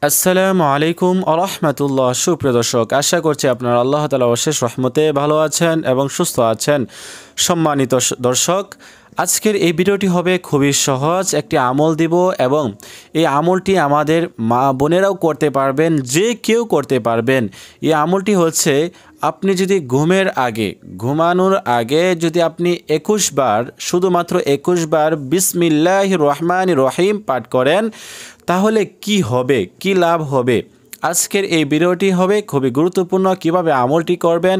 আসসালামু আলাইকুম আরহামাতুল্লাহ। সুপ্রিয় দর্শক, আশা করছি আপনারা আল্লাহ তাআলার অশেষ রহমতে ভালো আছেন এবং সুস্থ আছেন। সম্মানিত দর্শক, আজকের এই ভিডিওটি হবে খুবই সহজ একটি আমল দিব এবং এই আমলটি আমাদের মা বোনেরাও করতে পারবেন, যে কেউ করতে পারবেন। এই আমলটি হচ্ছে, আপনি যদি ঘুমানোর আগে যদি আপনি 21 বার, শুধুমাত্র 21 বার বিসমিল্লাহির রহমানির রহিম পাঠ করেন, তাহলে কি হবে, কি লাভ হবে। আজকের এই ভিডিওটি হবে খুবই গুরুত্বপূর্ণ। কিভাবে আমলটি করবেন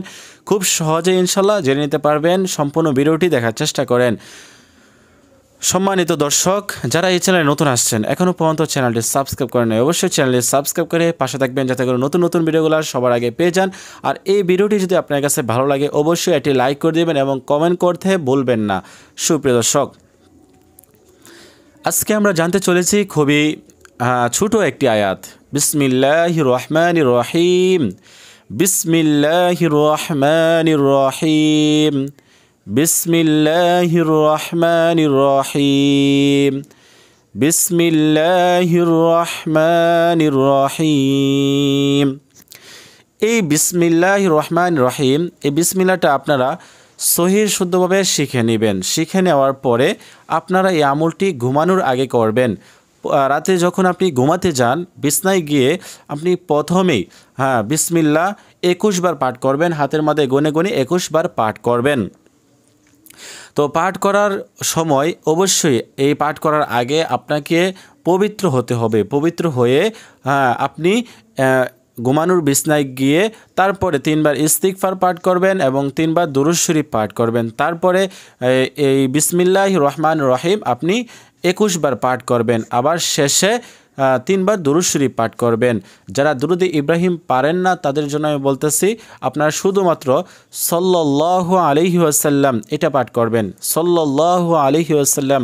খুব সহজে ইনশাল্লাহ জেনে নিতে পারবেন। সম্পূর্ণ ভিডিওটি দেখার চেষ্টা করেন। সম্মানিত দর্শক, যারা এই চ্যানেলে নতুন আসছেন, এখনও পর্যন্ত চ্যানেলটি সাবস্ক্রাইব করেন, অবশ্যই চ্যানেলটি সাবস্ক্রাইব করে পাশে থাকবেন, যাতে করে নতুন নতুন ভিডিওগুলো সবার আগে পেয়ে যান। আর এই ভিডিওটি যদি আপনার কাছে ভালো লাগে, অবশ্যই এটি লাইক করে দেবেন এবং কমেন্ট করতে ভুলবেন না। সুপ্রিয় দর্শক, আজকে আমরা জানতে চলেছি খুবই ছোট একটি আয়াত। বিসমিল্লাহির রহমানির রহিম, বিসমিল্লাহির রহমানির রহিম, বিসমিল্লাহির রহমানির রহিম, বিসমিল্লাহির রহমানির রহিম। এই বিসমিল্লাহির রহমানির রহিম, এই বিসমিল্লাহটা আপনারা সহিহ শুদ্ধভাবে শিখে নেবেন। শিখে নেওয়ার পরে আপনারা এই আমলটি ঘুমানোর আগে করবেন। রাতে যখন আপনি ঘুমাতে যান, বিছনায় গিয়ে আপনি প্রথমেই বিসমিল্লাহ 21 বার পাঠ করবেন। হাতের মধ্যে গনে গনে 21 বার পাঠ করবেন। তো পাঠ করার সময় অবশ্যই এই পাঠ করার আগে আপনাকে পবিত্র হতে হবে। পবিত্র হয়ে আপনি ঘুমানোর বিছনায় গিয়ে তারপরে 3 বার ইস্তিগফার পাঠ করবেন এবং 3 বার দুরূদ শরীফ পাঠ করবেন। তারপরে এই বিসমিল্লাহির রহমানির রহিম আপনি 21 বার পাঠ করবেন। আবার শেষে 3 বার দুরূদ শরীফ পাঠ করবেন। যারা দুরূদে ইব্রাহিম পারেন না, তাদের জন্য আমি বলতেছি, আপনারা শুধুমাত্র সাল্লাল্লাহু আলাইহি ওয়াসাল্লাম এটা পাঠ করবেন। সাল্লাল্লাহু আলাইহি ওয়াসাল্লাম,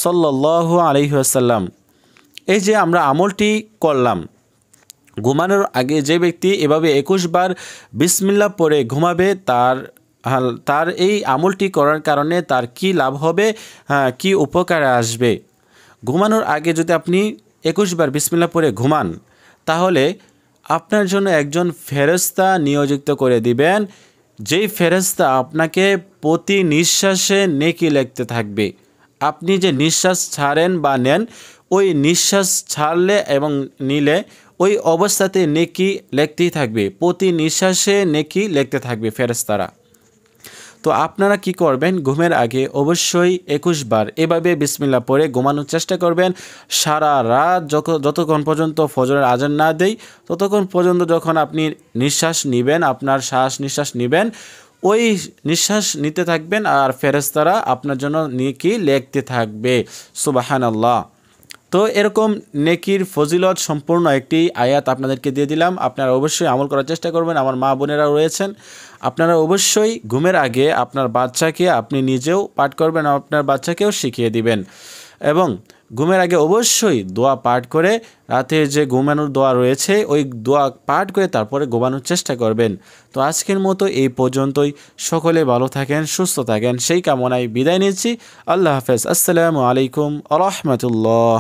সাল্লাল্লাহু আলাইহি ওয়াসাল্লাম। এই যে আমরা আমলটি করলাম, ঘুমানোর আগে যে ব্যক্তি এভাবে 21 বার বিসমিল্লাহ পড়ে ঘুমাবে, তার এই আমলটি করার কারণে তার কি লাভ হবে, কি উপকারে আসবে। ঘুমানোর আগে যদি আপনি 21 বার বিসমিল্লাহ পড়ে ঘুমান, তাহলে আপনার জন্য একজন ফেরেশতা নিয়োজিত করে দিবেন, যেই ফেরেশতা আপনাকে প্রতি নিঃশ্বাসে নেকি লিখতে থাকবে। আপনি যে নিঃশ্বাস ছাড়েন বা নেন, ওই নিঃশ্বাস ছাড়লে এবং নিলে ওই অবস্থাতে নেকি লিখতেই থাকবে। প্রতি নিঃশ্বাসে নেকি লিখতে থাকবে ফেরেশতারা। তো আপনারা কি করবেন, ঘুমের আগে অবশ্যই 21 বার এভাবে বিসমিল্লাহ পড়ে ঘুমানোর চেষ্টা করবেন। সারা রাত যতক্ষণ পর্যন্ত ফজরের আজান না দেয়, ততক্ষণ পর্যন্ত যখন আপনি নিঃশ্বাস নেবেন, আপনার শ্বাস নিঃশ্বাস নেবেন, ওই নিঃশ্বাস নিতে থাকবেন আর ফেরেশতারা আপনার জন্য নেকি লিখতে থাকবে। সুবহানাল্লাহ। তো এরকম নেকির ফজিলত সম্পূর্ণ একটি আয়াত আপনাদেরকে দিয়ে দিলাম। আপনারা অবশ্যই আমল করার চেষ্টা করবেন। আমার মা বোনেরা রয়েছেন, আপনারা অবশ্যই ঘুমের আগে আপনার বাচ্চাকে, আপনি নিজেও পাঠ করবেন, আপনার বাচ্চাকেও শিখিয়ে দিবেন। এবং ঘুমের আগে অবশ্যই দোয়া পাঠ করে, রাতে যে ঘুমানোর দোয়া রয়েছে ওই দোয়া পাঠ করে তারপরে ঘুমানোর চেষ্টা করবেন। তো আজকের মতো এই পর্যন্তই। সকলে ভালো থাকেন, সুস্থ থাকেন, সেই কামনায় বিদায় নিচ্ছি। আল্লাহ হাফেজ। আসসালামু আলাইকুম আ রহমতুল্লাহ।